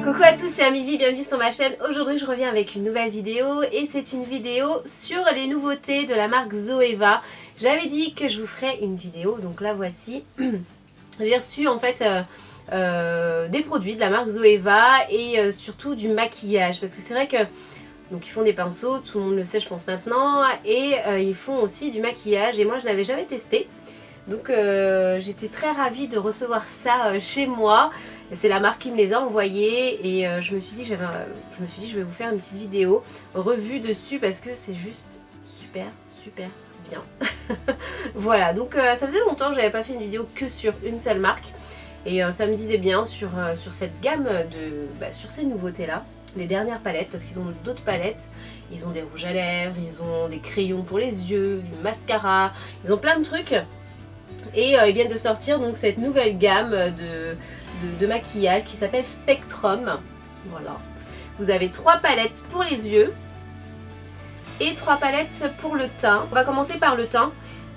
Coucou à tous, c'est Amivi, bienvenue sur ma chaîne. Aujourd'hui je reviens avec une nouvelle vidéo et c'est une vidéo sur les nouveautés de la marque Zoeva. J'avais dit que je vous ferais une vidéo, donc la voici. J'ai reçu en fait des produits de la marque Zoeva et surtout du maquillage, parce que c'est vrai que donc ils font des pinceaux, tout le monde le sait je pense maintenant, et ils font aussi du maquillage et moi je l'avais jamais testé. Donc j'étais très ravie de recevoir ça chez moi. C'est la marque qui me les a envoyés et je me suis dit je vais vous faire une petite vidéo revue dessus parce que c'est juste super bien. Voilà, donc ça faisait longtemps que j'avais pas fait une vidéo que sur une seule marque et ça me disait bien sur cette gamme sur ces nouveautés là, les dernières palettes, parce qu'ils ont d'autres palettes. Ils ont des rouges à lèvres, ils ont des crayons pour les yeux, du mascara, ils ont plein de trucs. Et ils viennent de sortir donc cette nouvelle gamme de maquillage qui s'appelle Spectrum. Voilà. Vous avez 3 palettes pour les yeux et 3 palettes pour le teint. On va commencer par le teint.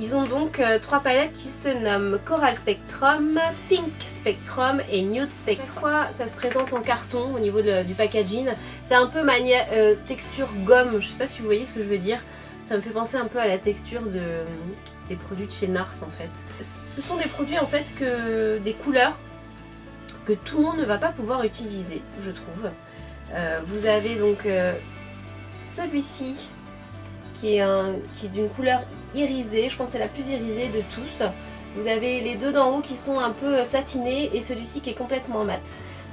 Ils ont donc 3 palettes qui se nomment Coral Spectrum, Pink Spectrum et Nude Spectrum. Chaque fois, ça se présente en carton au niveau du packaging. C'est un peu texture gomme. Je ne sais pas si vous voyez ce que je veux dire. Ça me fait penser un peu à la texture des produits de chez Nars en fait. Ce sont des produits en fait des couleurs que tout le monde ne va pas pouvoir utiliser, je trouve. Vous avez donc celui-ci qui est d'une couleur irisée, je pense que c'est la plus irisée de tous. Vous avez les deux d'en haut qui sont un peu satinés et celui-ci qui est complètement mat.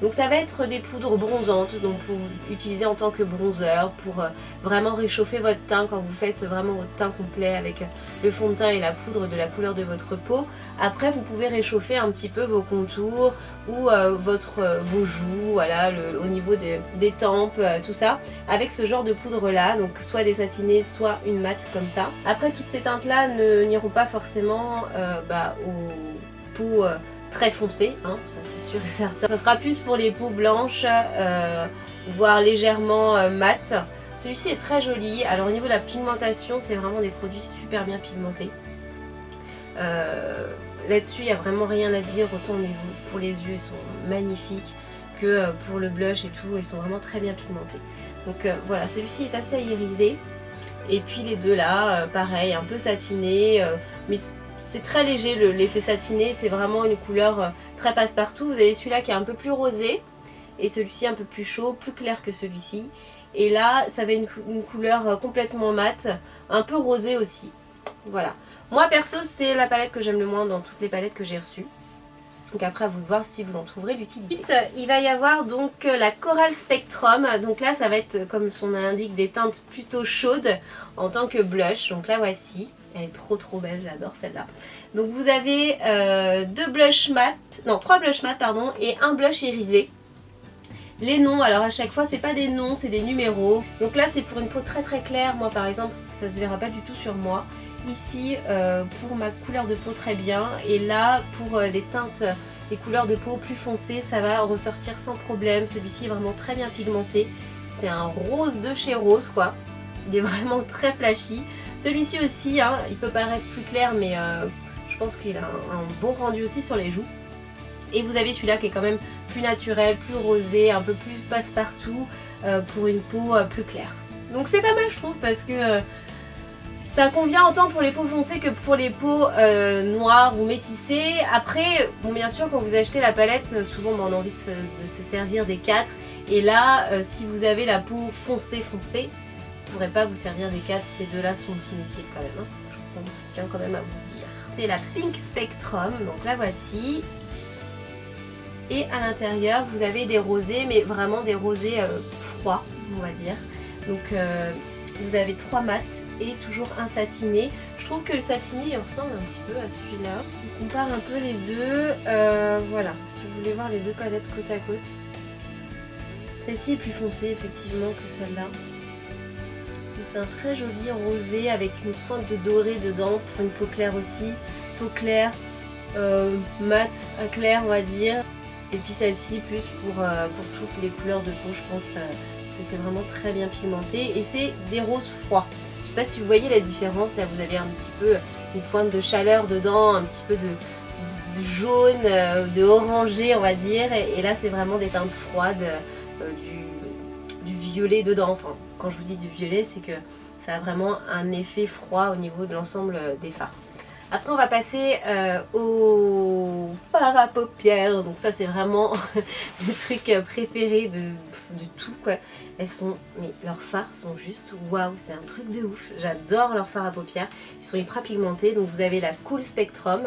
Donc ça va être des poudres bronzantes, donc pour utiliser en tant que bronzer, pour vraiment réchauffer votre teint quand vous faites vraiment votre teint complet avec le fond de teint et la poudre de la couleur de votre peau. Après vous pouvez réchauffer un petit peu vos contours ou vos joues, voilà, au niveau des tempes, tout ça, avec ce genre de poudre là, donc soit des satinés, soit une mate comme ça. Après toutes ces teintes là n'iront pas forcément aux peaux très foncé, hein, ça c'est sûr et certain. Ça sera plus pour les peaux blanches, voire légèrement mat. Celui-ci est très joli. Alors au niveau de la pigmentation, c'est vraiment des produits super bien pigmentés. Là-dessus, il n'y a vraiment rien à dire. Autant au niveau pour les yeux, ils sont magnifiques, que pour le blush et tout, ils sont vraiment très bien pigmentés. Donc voilà, celui-ci est assez irisé. Et puis les deux là, pareil, un peu satiné, mais c'est très léger l'effet satiné, c'est vraiment une couleur très passe-partout. Vous avez celui-là qui est un peu plus rosé et celui-ci un peu plus chaud, plus clair que celui-ci. Et là, ça va être une couleur complètement mate, un peu rosée aussi. Voilà. Moi perso, c'est la palette que j'aime le moins dans toutes les palettes que j'ai reçues. Donc après, à vous de voir si vous en trouverez l'utilité. Ensuite, il va y avoir donc la Coral Spectrum. Donc là, ça va être, comme son nom l'indique, des teintes plutôt chaudes en tant que blush. Donc là, voici. Elle est trop belle, j'adore celle-là. Donc vous avez 3 blush mat pardon, et un blush irisé. Les noms, alors à chaque fois c'est pas des noms, c'est des numéros. Donc là c'est pour une peau très claire. Moi par exemple, ça se verra pas du tout sur moi. Ici pour ma couleur de peau très bien. Et là pour des teintes, des couleurs de peau plus foncées, ça va ressortir sans problème. Celui-ci est vraiment très bien pigmenté. C'est un rose de chez Rose quoi. Il est vraiment très flashy. Celui-ci aussi, hein, il peut paraître plus clair, mais je pense qu'il a un bon rendu aussi sur les joues. Et vous avez celui-là qui est quand même plus naturel, plus rosé, un peu plus passe-partout pour une peau plus claire. Donc c'est pas mal je trouve parce que ça convient autant pour les peaux foncées que pour les peaux noires ou métissées. Après, bon bien sûr quand vous achetez la palette, souvent on a envie de se servir des 4. Et là, si vous avez la peau foncée, je ne pourrais pas vous servir des 4, ces deux là sont inutiles quand même, hein. Je tiens quand même à vous dire. C'est la Pink Spectrum, donc la voici. Et à l'intérieur vous avez des rosés, mais vraiment des rosés froids on va dire. Donc vous avez 3 mats et toujours un satiné. Je trouve que le satiné il ressemble un petit peu à celui-là. On compare un peu les deux, voilà, si vous voulez voir les deux palettes côte à côte. Celle-ci est plus foncée effectivement que celle-là. C'est un très joli rosé avec une pointe de doré dedans pour une peau claire aussi. Peau claire, mat à clair on va dire. Et puis celle-ci plus pour toutes les couleurs de peau je pense, parce que c'est vraiment très bien pigmenté. Et c'est des roses froids. Je sais pas si vous voyez la différence, là vous avez un petit peu une pointe de chaleur dedans, un petit peu de jaune, de orangé on va dire. Et là c'est vraiment des teintes froides. du violet dedans. Enfin, quand je vous dis du violet, c'est que ça a vraiment un effet froid au niveau de l'ensemble des fards. Après on va passer au fard à paupières, donc ça c'est vraiment le truc préféré de tout quoi. Elles sont, mais leurs fards sont juste waouh, c'est un truc de ouf, j'adore leurs fards à paupières, ils sont hyper pigmentés. Donc vous avez la Cool Spectrum,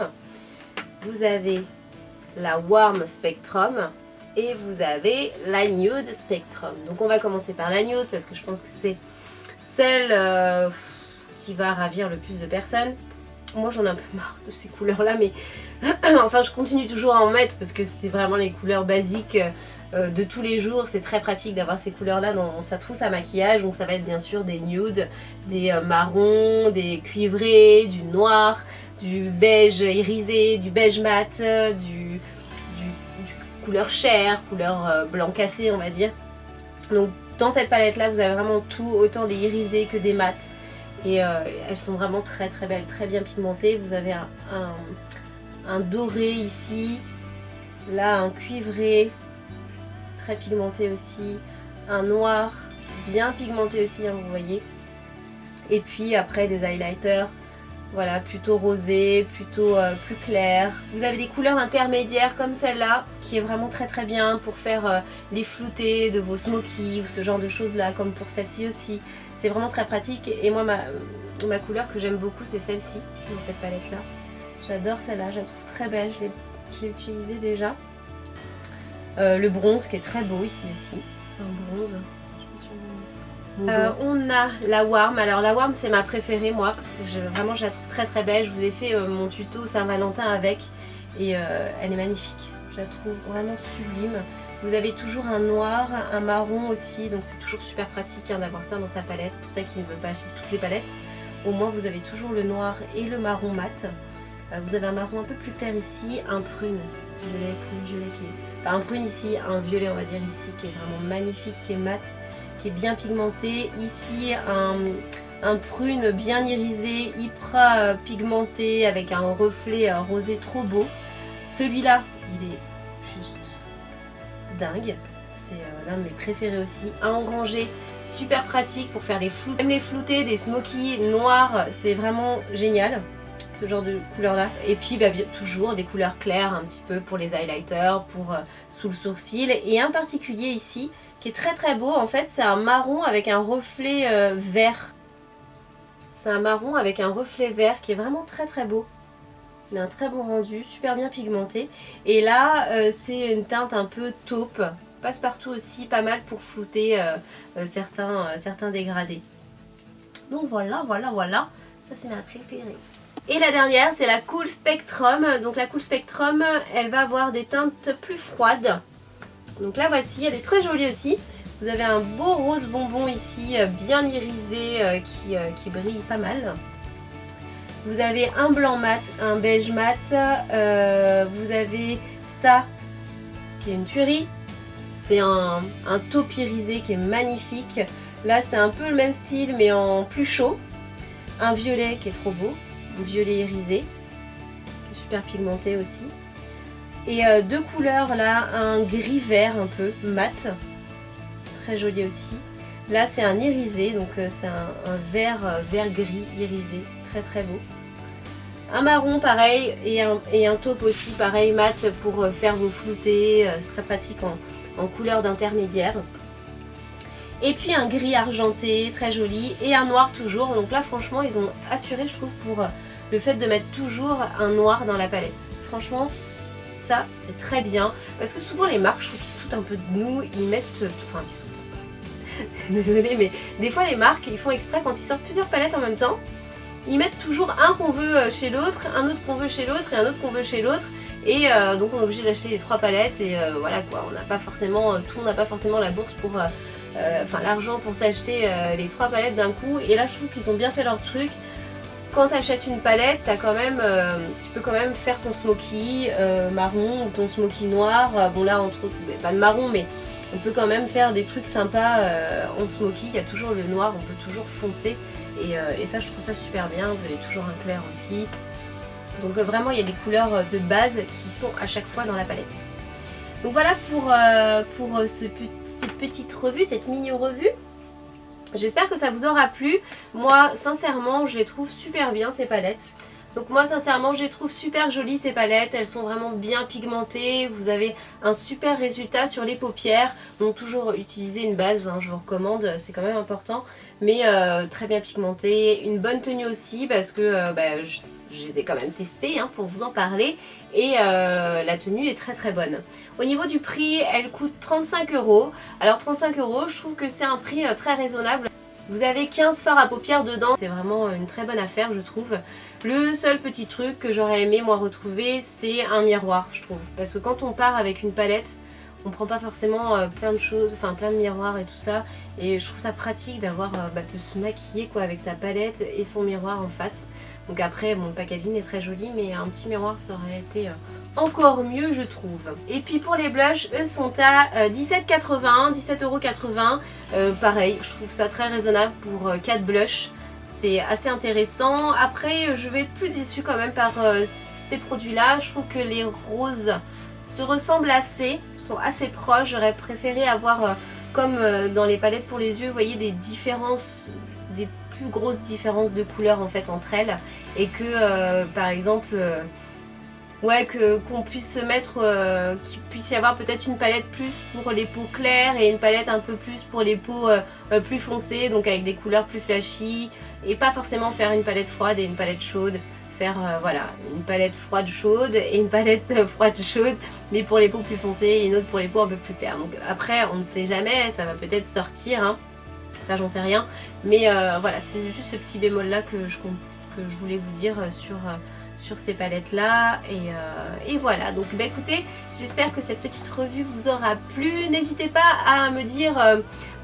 vous avez la Warm Spectrum et vous avez la Nude Spectrum. Donc on va commencer par la Nude parce que je pense que c'est celle qui va ravir le plus de personnes. Moi j'en ai un peu marre de ces couleurs là, mais enfin je continue toujours à en mettre parce que c'est vraiment les couleurs basiques de tous les jours. C'est très pratique d'avoir ces couleurs là dans sa trousse à maquillage. Donc ça va être bien sûr des nudes, des marrons, des cuivrés, du noir, du beige irisé, du beige mat, du couleur chair, couleur blanc cassé on va dire. Donc dans cette palette là vous avez vraiment tout, autant des irisés que des mats. Et elles sont vraiment très très belles, très bien pigmentées. Vous avez un doré ici, là un cuivré, très pigmenté aussi, un noir, bien pigmenté aussi, hein, vous voyez. Et puis après des highlighters, voilà, plutôt rosé, plutôt plus clair. Vous avez des couleurs intermédiaires comme celle-là, qui est vraiment très très bien pour faire les floutés de vos smokies ou ce genre de choses là, comme pour celle-ci aussi. C'est vraiment très pratique et moi ma couleur que j'aime beaucoup c'est celle-ci, dans cette palette là. J'adore celle-là, je la trouve très belle, je l'ai utilisée déjà. Le bronze qui est très beau ici aussi, un bronze. On a la Warm, alors la Warm c'est ma préférée moi, vraiment je la trouve très très belle. Je vous ai fait mon tuto Saint-Valentin avec et elle est magnifique, je la trouve vraiment sublime. Vous avez toujours un noir, un marron aussi, donc c'est toujours super pratique hein, d'avoir ça dans sa palette. Pour ça qui ne veut pas acheter toutes les palettes, au moins vous avez toujours le noir et le marron mat. Vous avez un marron un peu plus clair ici, un prune, violet qui est... Enfin, un prune ici, un violet on va dire ici qui est vraiment magnifique, qui est mat, qui est bien pigmenté. Ici un prune bien irisé, hyper pigmenté avec un reflet rosé trop beau. Celui-là, il est juste dingue, c'est l'un de mes préférés aussi. Un orangé super pratique pour faire des floutés, même les floutés, des smokies noirs, c'est vraiment génial ce genre de couleur là. Et puis bah, toujours des couleurs claires un petit peu pour les highlighters, pour sous le sourcil. Et un particulier ici qui est très très beau, en fait c'est un marron avec un reflet vert. C'est un marron avec un reflet vert qui est vraiment très très beau. Il a un très bon rendu, super bien pigmenté. Et là, c'est une teinte un peu taupe. Passe-partout aussi, pas mal pour flouter certains dégradés. Donc voilà. Ça, c'est ma préférée. Et la dernière, c'est la Cool Spectrum. Donc la Cool Spectrum, elle va avoir des teintes plus froides. Donc la voici, elle est très jolie aussi. Vous avez un beau rose bonbon ici, bien irisé, qui brille pas mal. Vous avez un blanc mat, un beige mat, vous avez ça qui est une tuerie, c'est un taupe irisé qui est magnifique. Là c'est un peu le même style mais en plus chaud. Un violet qui est trop beau, un violet irisé, qui est super pigmenté aussi. Et deux couleurs là, un gris vert un peu mat, très joli aussi. Là c'est un irisé, donc c'est un vert gris irisé, très très beau. Un marron pareil et un taupe aussi pareil mat pour faire vos floutés, c'est très pratique en couleur d'intermédiaire. Et puis un gris argenté très joli et un noir toujours. Donc là franchement ils ont assuré je trouve pour le fait de mettre toujours un noir dans la palette. Franchement ça c'est très bien parce que souvent les marques je trouve qu'ils se foutent un peu de nous, ils mettent... Enfin ils se foutent. Désolée mais des fois les marques ils font exprès quand ils sortent plusieurs palettes en même temps. Ils mettent toujours un qu'on veut chez l'autre, un autre qu'on veut chez l'autre et un autre qu'on veut chez l'autre. Et donc on est obligé d'acheter les 3 palettes et voilà quoi, on n'a pas forcément on n'a pas forcément la bourse pour, enfin l'argent pour s'acheter les 3 palettes d'un coup. Et là je trouve qu'ils ont bien fait leur truc. Quand tu achètes une palette, t'as quand même, tu peux quand même faire ton smoky marron ou ton smoky noir. Bon là entre autres, pas de marron mais on peut quand même faire des trucs sympas en smoky. Il y a toujours le noir, on peut toujours foncer. Et ça je trouve ça super bien, vous avez toujours un clair aussi. Donc vraiment il y a des couleurs de base qui sont à chaque fois dans la palette. Donc voilà pour cette petite revue, cette mini revue. J'espère que ça vous aura plu. Moi sincèrement je les trouve super bien ces palettes. Donc moi sincèrement je les trouve super jolies ces palettes, elles sont vraiment bien pigmentées, vous avez un super résultat sur les paupières. Donc toujours utiliser une base, hein, je vous recommande, c'est quand même important. Mais très bien pigmentées, une bonne tenue aussi parce que je les ai quand même testées hein, pour vous en parler. Et la tenue est très très bonne. Au niveau du prix, elle coûte 35 €. Alors 35 €, je trouve que c'est un prix très raisonnable. Vous avez 15 fards à paupières dedans, c'est vraiment une très bonne affaire je trouve. Le seul petit truc que j'aurais aimé moi retrouver, c'est un miroir je trouve. Parce que quand on part avec une palette, on prend pas forcément plein de choses, enfin plein de miroirs et tout ça. Et je trouve ça pratique d'avoir de se maquiller quoi avec sa palette et son miroir en face. Donc après mon packaging est très joli mais un petit miroir ça aurait été encore mieux je trouve. Et puis pour les blushs, eux sont à 17,80 €, 17,80 €. Pareil, je trouve ça très raisonnable pour 4 blushs. C'est assez intéressant. Après je vais être plus déçue quand même par ces produits là. Je trouve que les roses se ressemblent assez, sont assez proches. J'aurais préféré avoir comme dans les palettes pour les yeux, vous voyez des différences, des plus grosses différences de couleurs en fait entre elles. Et que par exemple ouais, qu'on puisse mettre, qu'il puisse y avoir peut-être une palette plus pour les peaux claires et une palette un peu plus pour les peaux plus foncées, donc avec des couleurs plus flashy, et pas forcément faire une palette froide et une palette chaude, faire voilà, une palette froide chaude et une palette froide chaude, mais pour les peaux plus foncées et une autre pour les peaux un peu plus claires. Donc après on ne sait jamais, ça va peut-être sortir, hein, ça j'en sais rien, mais voilà, c'est juste ce petit bémol là que je voulais vous dire sur ces palettes là et voilà. Donc bah écoutez, j'espère que cette petite revue vous aura plu. N'hésitez pas à me dire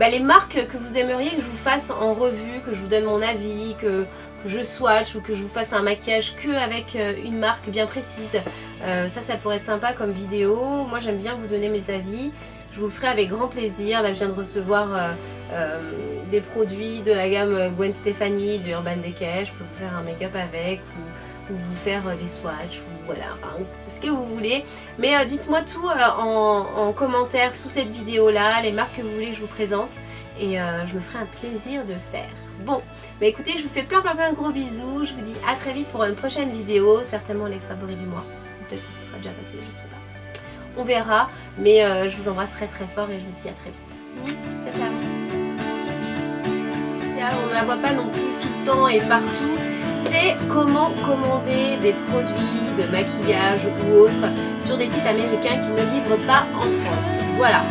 les marques que vous aimeriez que je vous fasse en revue, que je vous donne mon avis, que je swatch ou que je vous fasse un maquillage que avec une marque bien précise. Ça pourrait être sympa comme vidéo. Moi j'aime bien vous donner mes avis, je vous le ferai avec grand plaisir. Là je viens de recevoir des produits de la gamme Gwen Stefani de Urban Decay, je peux vous faire un make-up avec ou vous faire des swatchs, ou voilà, enfin, ce que vous voulez. Mais dites-moi tout en commentaire sous cette vidéo là, les marques que vous voulez que je vous présente, et je me ferai un plaisir de le faire. Bon, bah écoutez, je vous fais plein de gros bisous, je vous dis à très vite pour une prochaine vidéo, certainement les favoris du mois, peut-être que ça sera déjà passé, je sais pas. On verra, mais je vous embrasse très fort et je vous dis à très vite. Ciao ciao. On ne la voit pas non plus tout le temps et partout. C'est comment commander des produits de maquillage ou autres sur des sites américains qui ne livrent pas en France. Voilà.